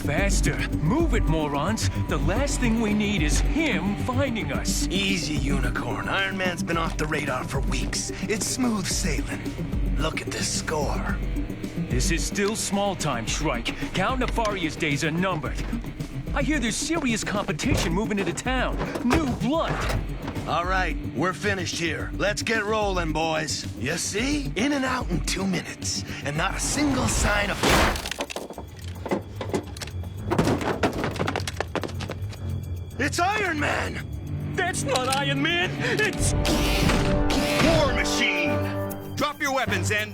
Faster! Move it, morons! The last thing we need is him finding us! Easy, Unicorn. Iron Man's been off the radar for weeks. It's smooth sailing. Look at this score. This is still small time, Shrike. Count Nefaria's days are numbered. I hear there's serious competition moving into town. New blood! All right, we're finished here. Let's get rolling, boys. You see? In and out in 2 minutes. And not a single sign of... It's Iron Man! That's not Iron Man! It's... War Machine! Drop your weapons and,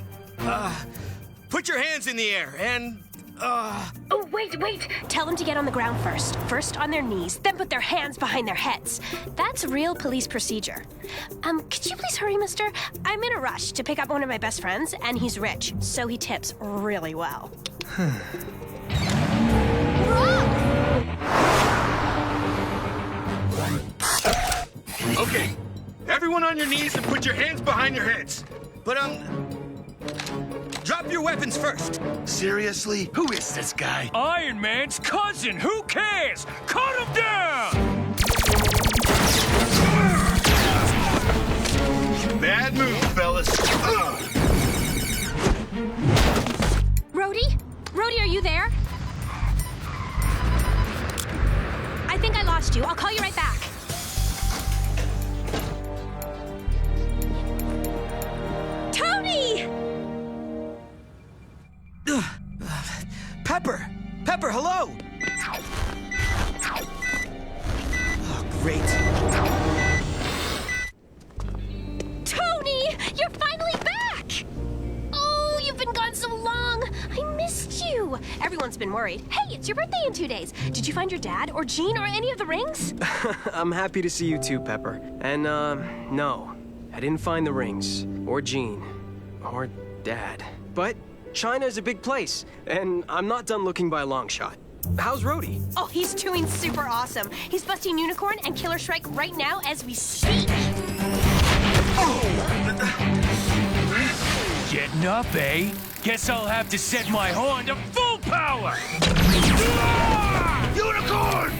put your hands in the air and, Oh, wait! Tell them to get on the ground first. First on their knees, then put their hands behind their heads. That's real police procedure. Could you please hurry, mister? I'm in a rush to pick up one of my best friends, and he's rich, so he tips really well. Okay, everyone on your knees and put your hands behind your heads. But, drop your weapons first. Seriously? Who is this guy? Iron Man's cousin! Who cares? Cut him down! Bad move, fellas. Rhodey? Rhodey, are you there? I think I lost you. I'll call you right back. Tony! Pepper! Pepper, hello! Oh, great. Tony! You're finally back! Oh, you've been gone so long. I missed you. Everyone's been worried. Hey, it's your birthday in 2 days. Did you find your dad or Jean or any of the rings? I'm happy to see you too, Pepper. And, no. I didn't find the rings. Or Jean. Or Dad. But China's a big place, and I'm not done looking by a long shot. How's Rhodey? Oh, he's doing super awesome. He's busting Unicorn and Killer Shrike right now as we speak. Getting up, eh? Guess I'll have to set my horn to full power! Unicorn!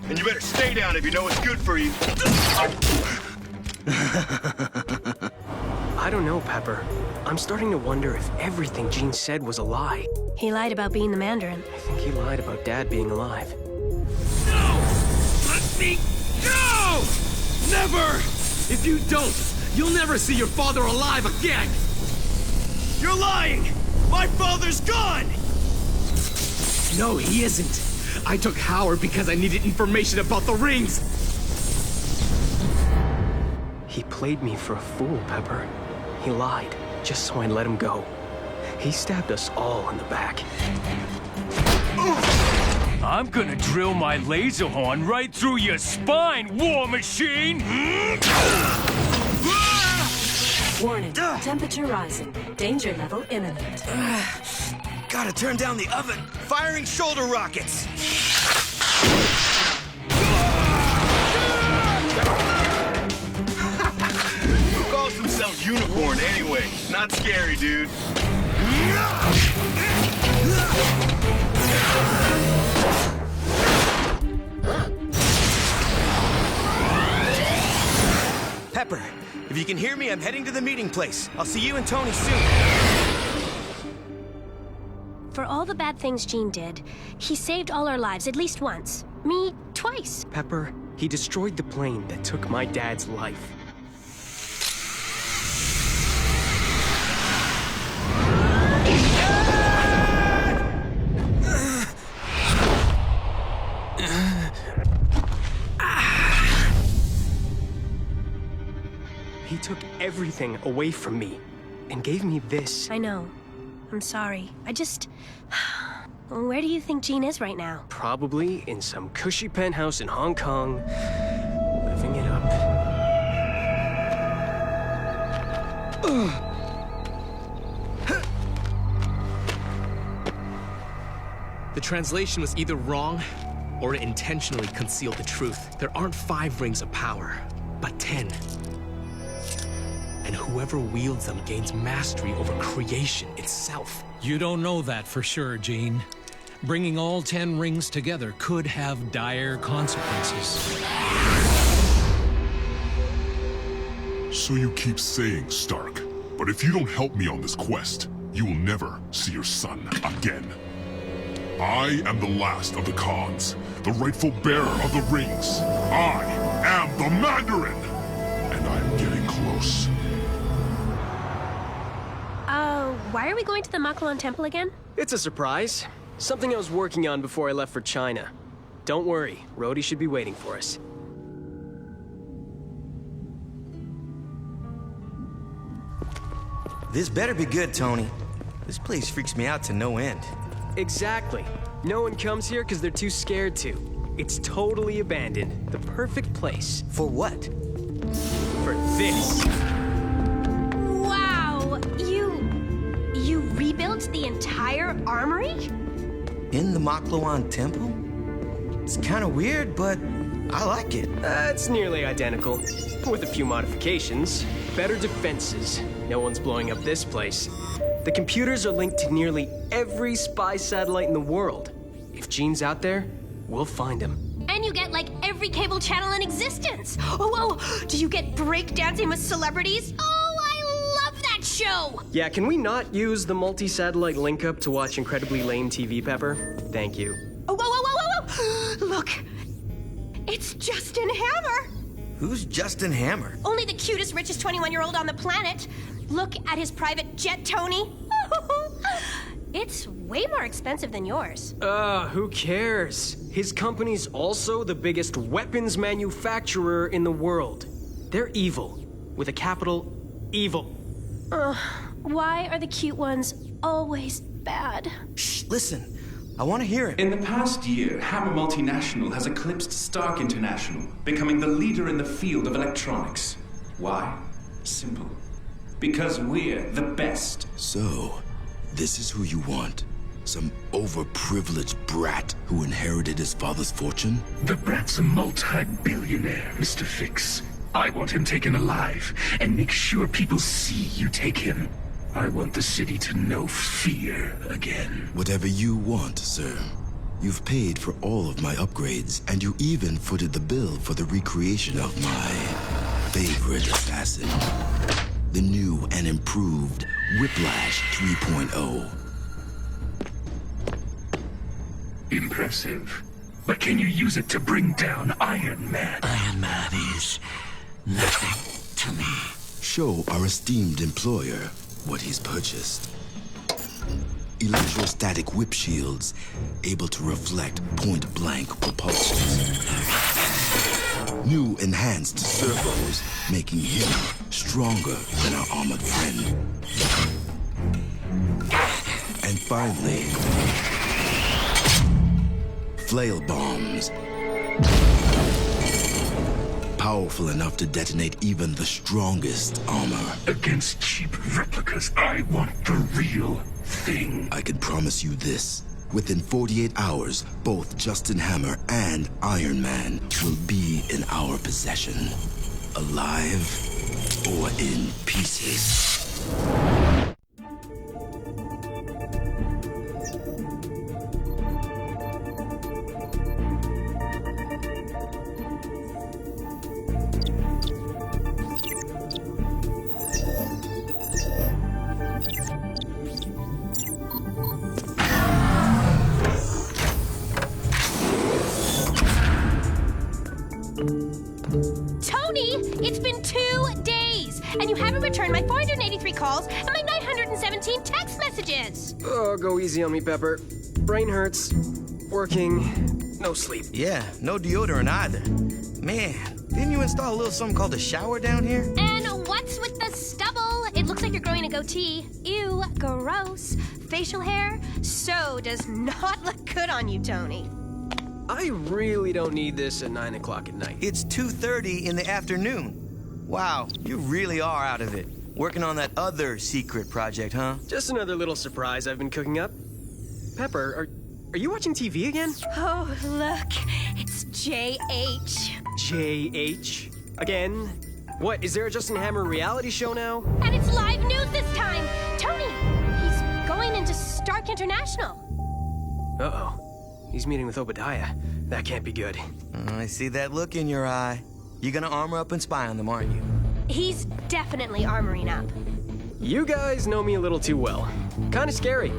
And you better stay down if you know what's good for you. I don't know, Pepper. I'm starting to wonder if everything Jean said was a lie. He lied about being the Mandarin. I think he lied about Dad being alive. No! Let me go! Never! If you don't, you'll never see your father alive again! You're lying! My father's gone! No, he isn't. I took Howard because I needed information about the rings! He played me for a fool, Pepper. He lied, just so I'd let him go. He stabbed us all in the back. I'm gonna drill my laser horn right through your spine, War Machine! Warning, temperature rising. Danger level imminent. Gotta turn down the oven. Firing shoulder rockets. Who calls themselves Unicorn anyway? Not scary, dude. Pepper, if you can hear me, I'm heading to the meeting place. I'll see you and Tony soon. For all the bad things Jean did, he saved all our lives at least once. Me, twice. Pepper, he destroyed the plane that took my dad's life. He took everything away from me and gave me this. I know. I'm sorry. Where do you think Jean is right now? Probably in some cushy penthouse in Hong Kong, living it up. The translation was either wrong or it intentionally concealed the truth. There aren't 5 rings of power, but 10. And whoever wields them gains mastery over creation itself. You don't know that for sure, Jean. Bringing all 10 rings together could have dire consequences. So you keep saying, Stark, but if you don't help me on this quest, you will never see your son again. I am the last of the Khans, the rightful bearer of the rings. I am the Mandarin! And I'm getting close. Why are we going to the Makluan Temple again? It's a surprise. Something I was working on before I left for China. Don't worry, Rhodey should be waiting for us. This better be good, Tony. This place freaks me out to no end. Exactly. No one comes here because they're too scared to. It's totally abandoned. The perfect place. For what? For this. Wow! You rebuilt the entire armory? In the Makluan Temple? It's kind of weird, but I like it. It's nearly identical, with a few modifications. Better defenses. No one's blowing up this place. The computers are linked to nearly every spy satellite in the world. If Jean's out there, we'll find him. And you get like every cable channel in existence. Oh, do you get breakdancing with celebrities? Oh, I love that show! Yeah, can we not use the multi-satellite link-up to watch incredibly lame TV, Pepper? Thank you. Oh, whoa! Look, it's Justin Hammer. Who's Justin Hammer? Only the cutest, richest 21-year-old on the planet. Look at his private jet, Tony. It's way more expensive than yours. Who cares? His company's also the biggest weapons manufacturer in the world. They're evil, with a capital evil. Why are the cute ones always bad? Shh, listen. I want to hear it. In the past year, Hammer Multinational has eclipsed Stark International, becoming the leader in the field of electronics. Why? Simple. Because we're the best. So, this is who you want? Some overprivileged brat who inherited his father's fortune? The brat's a multi-billionaire, Mr. Fix. I want him taken alive, and make sure people see you take him. I want the city to know fear again. Whatever you want, sir. You've paid for all of my upgrades, and you even footed the bill for the recreation of my favorite assassin. The new and improved Whiplash 3.0. Impressive. But can you use it to bring down Iron Man? Iron Man is nothing to me. Show our esteemed employer what he's purchased. Electrostatic whip shields, able to reflect point-blank propulsion. New enhanced servos, making him stronger than our armored friend. And finally, flail bombs. Powerful enough to detonate even the strongest armor. Against cheap replicas, I want the real thing. I can promise you this. Within 48 hours, both Justin Hammer and Iron Man will be in our possession. Alive or in pieces. Tony, it's been 2 days, and you haven't returned my 483 calls and my 917 text messages. Oh, go easy on me, Pepper. Brain hurts. Working. No sleep. Yeah, no deodorant either. Man, didn't you install a little something called a shower down here? And what's with the stubble? It looks like that you're growing a goatee. Ew, gross. Facial hair? So does not look good on you, Tony. I really don't need this at 9 o'clock at night. It's 2:30 in the afternoon. Wow, you really are out of it. Working on that other secret project, huh? Just another little surprise I've been cooking up. Pepper, are you watching TV again? Oh, look. It's JH. JH? Again? What, is there a Justin Hammer reality show now? And it's live news this time. Tony, he's going into Stark International. Uh-oh. He's meeting with Obadiah. That can't be good. I see that look in your eye. You're gonna armor up and spy on them, aren't you? He's definitely armoring up. You guys know me a little too well. Kinda scary.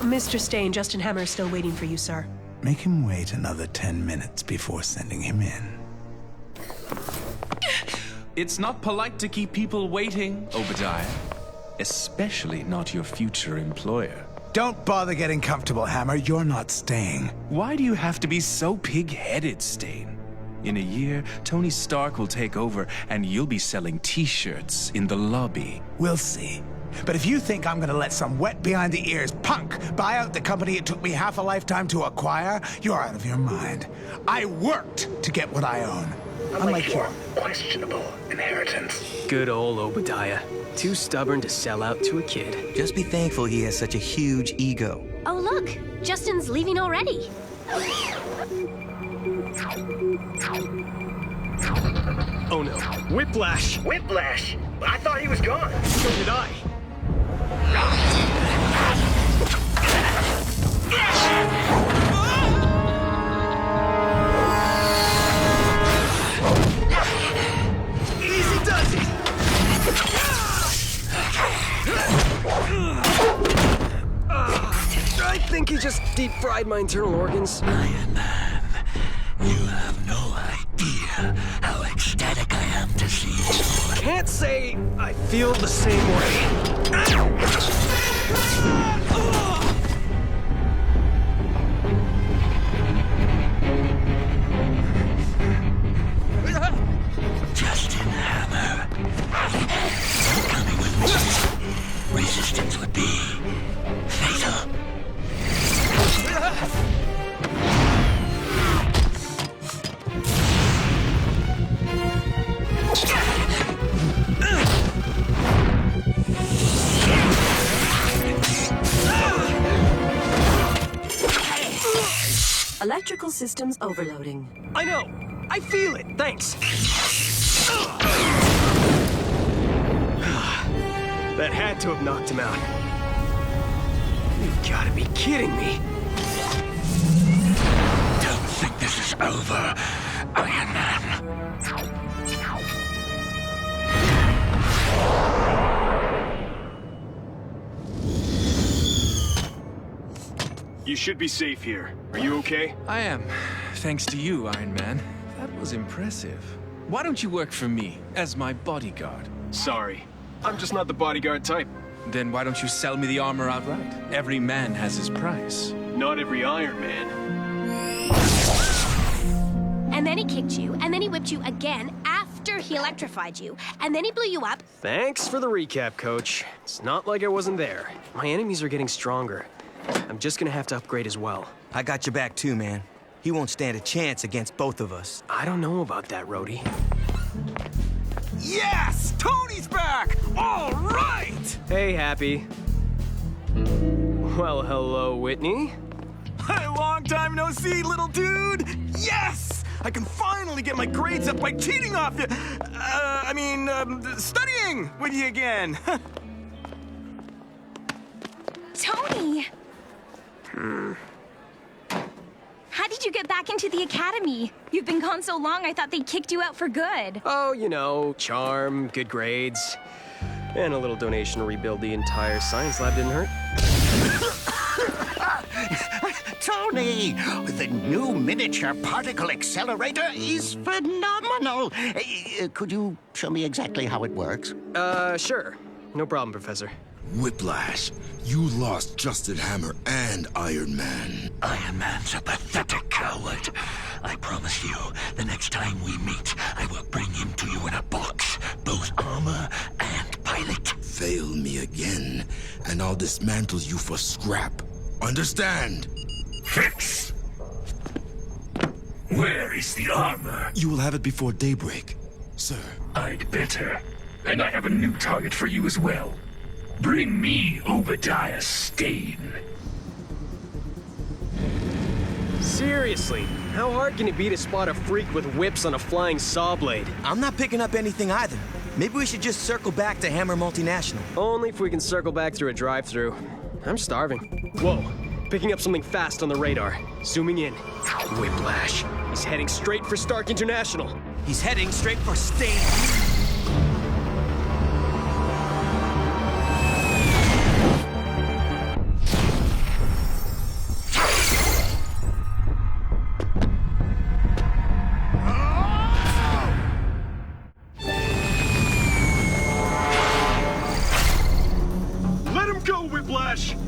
Mr. Stain, Justin Hammer is still waiting for you, sir. Make him wait another 10 minutes before sending him in. It's not polite to keep people waiting, Obadiah. Especially not your future employer. Don't bother getting comfortable, Hammer. You're not Stain. Why do you have to be so pig-headed, Stain? In a year, Tony Stark will take over, and you'll be selling t-shirts in the lobby. We'll see. But if you think I'm gonna let some wet behind-the-ears punk buy out the company it took me half a lifetime to acquire, you're out of your mind. I worked to get what I own. Unlike your questionable inheritance. Good old Obadiah. Too stubborn to sell out to a kid. Just be thankful he has such a huge ego. Oh, look. Justin's leaving already. Oh, no. Whiplash! Whiplash? I thought he was gone. So did I. Easy does it. I think he just deep-fried my internal organs. Iron Man, you have no idea how ecstatic I am to see you. Can't say I feel the same way. Justin Hammer, coming with me. Resistance would be fatal. Electrical systems overloading. I know. I feel it. Thanks. That had to have knocked him out. You've got to be kidding me. Don't think this is over, Iron Man. You should be safe here. Are you okay? I am. Thanks to you, Iron Man. That was impressive. Why don't you work for me as my bodyguard? Sorry. I'm just not the bodyguard type. Then why don't you sell me the armor outright? Every man has his price. Not every Iron Man. And then he kicked you, and then he whipped you again after he electrified you, and then he blew you up. Thanks for the recap, Coach. It's not like I wasn't there. My enemies are getting stronger. I'm just gonna have to upgrade as well. I got your back too, man. He won't stand a chance against both of us. I don't know about that, Rhodey. Yes! Tony's back! All right! Hey, Happy. Well, hello, Whitney. Long time no see, little dude! Yes! I can finally get my grades up by cheating off you. Studying with you again. Tony! How did you get back into the academy? You've been gone so long, I thought they kicked you out for good. Oh, you know, charm, good grades, and a little donation to rebuild the entire science lab didn't hurt. Tony! The new miniature particle accelerator is phenomenal! Could you show me exactly how it works? Sure. No problem, Professor. Whiplash, you lost Justin Hammer and Iron Man. Iron Man's a pathetic coward. I promise you, the next time we meet, I will bring him to you in a box, both armor and pilot. Fail me again, and I'll dismantle you for scrap. Understand? Fix! Where is the armor? You will have it before daybreak, sir. I'd better. And I have a new target for you as well. Bring me Obadiah Stane. Seriously, how hard can it be to spot a freak with whips on a flying saw blade? I'm not picking up anything either. Maybe we should just circle back to Hammer Multinational. Only if we can circle back through a drive-thru. I'm starving. Whoa, picking up something fast on the radar. Zooming in. Whiplash. He's heading straight for Stark International. He's heading straight for Stane.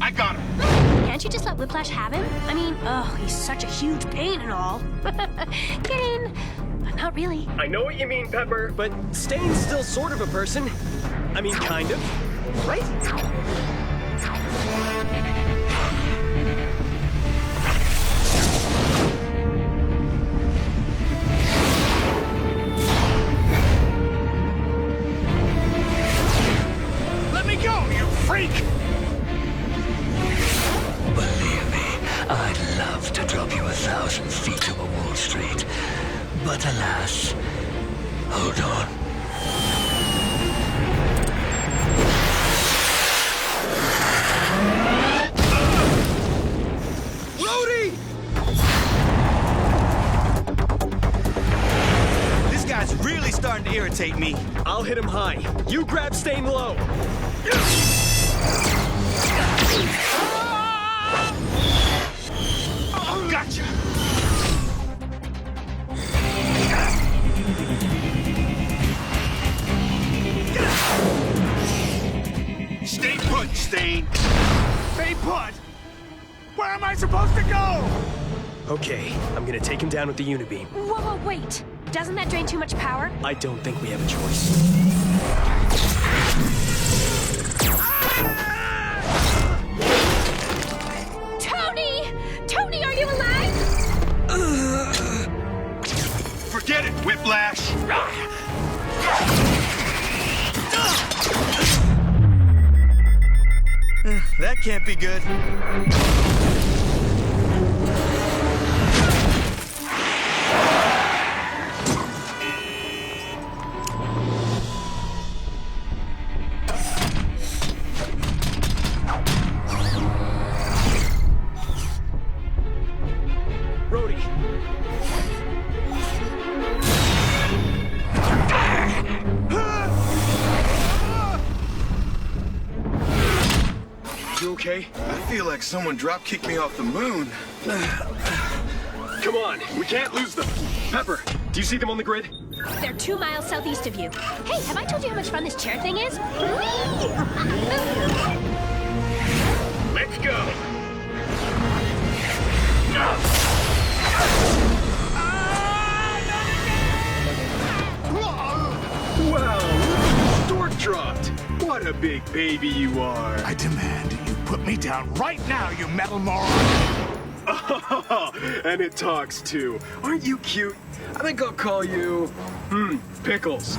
I got him. Can't you just let Whiplash have him? I mean, he's such a huge pain and all. Get in. But not really. I know what you mean, Pepper, but Stane's still sort of a person. I mean, kind of. Right? Let me go, you freak! I'd love to drop you 1,000 feet over Wall Street, but alas, hold on. Rhodey! This guy's really starting to irritate me. I'll hit him high. You grab Stane low. Gotcha! Stay put, Stane! Stay put? Where am I supposed to go? Okay, I'm gonna take him down with the Unibeam. Whoa, wait. Doesn't that drain too much power? I don't think we have a choice. Tony, are you alive? Forget it, Whiplash! That can't be good. You okay? I feel like someone drop-kicked me off the moon. Come on, we can't lose them. Pepper, do you see them on the grid? They're 2 miles southeast of you. Hey, have I told you how much fun this chair thing is? Let's go! Wow, stork dropped! What a big baby you are! I demand you put me down right now, you metal moron! And it talks too. Aren't you cute? I think I'll call you, Pickles.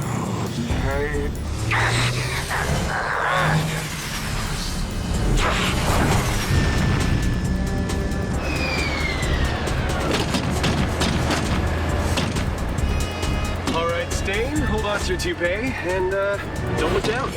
All right, Stane, hold on to your toupee, and don't look down.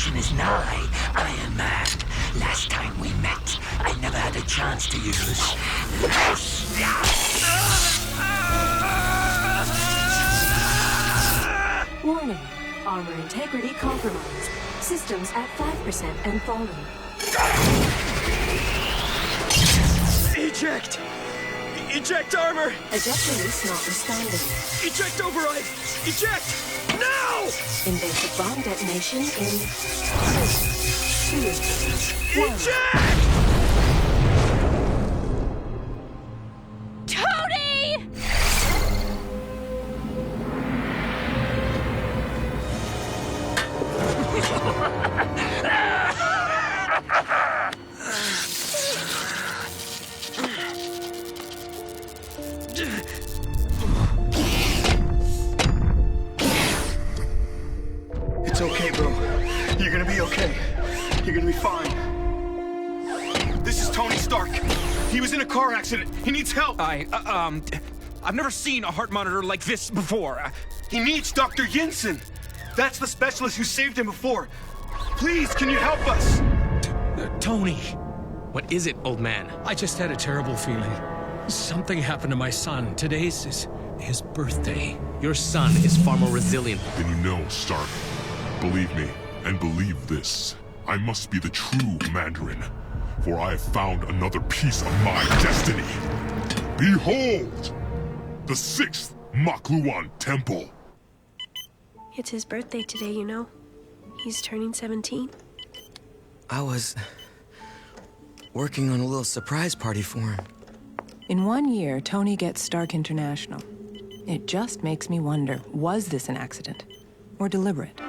extinction is nigh, Iron Man. Last time we met, I never had a chance to use this. Warning. Armor integrity compromised. Systems at 5% and falling. Eject! Eject armor! Eject release not responding. Eject override! Eject! Now! Invasive bomb detonation in 3, 2, 1. Eject! Tony! It's okay, bro. You're gonna be okay. You're gonna be fine. This is Tony Stark. He was in a car accident. He needs help. I've never seen a heart monitor like this before. He needs Dr. Yinsen. That's the specialist who saved him before. Please, can you help us? Tony. What is it, old man? I just had a terrible feeling. Something happened to my son. Today's his birthday. Your son is far more resilient. Then you know, Stark. Believe me, and believe this. I must be the true Mandarin, for I have found another piece of my destiny. Behold! The 6th Makluan Temple. It's his birthday today, you know. He's turning 17. I was working on a little surprise party for him. In 1 year, Tony gets Stark International. It just makes me wonder, was this an accident? Or deliberate?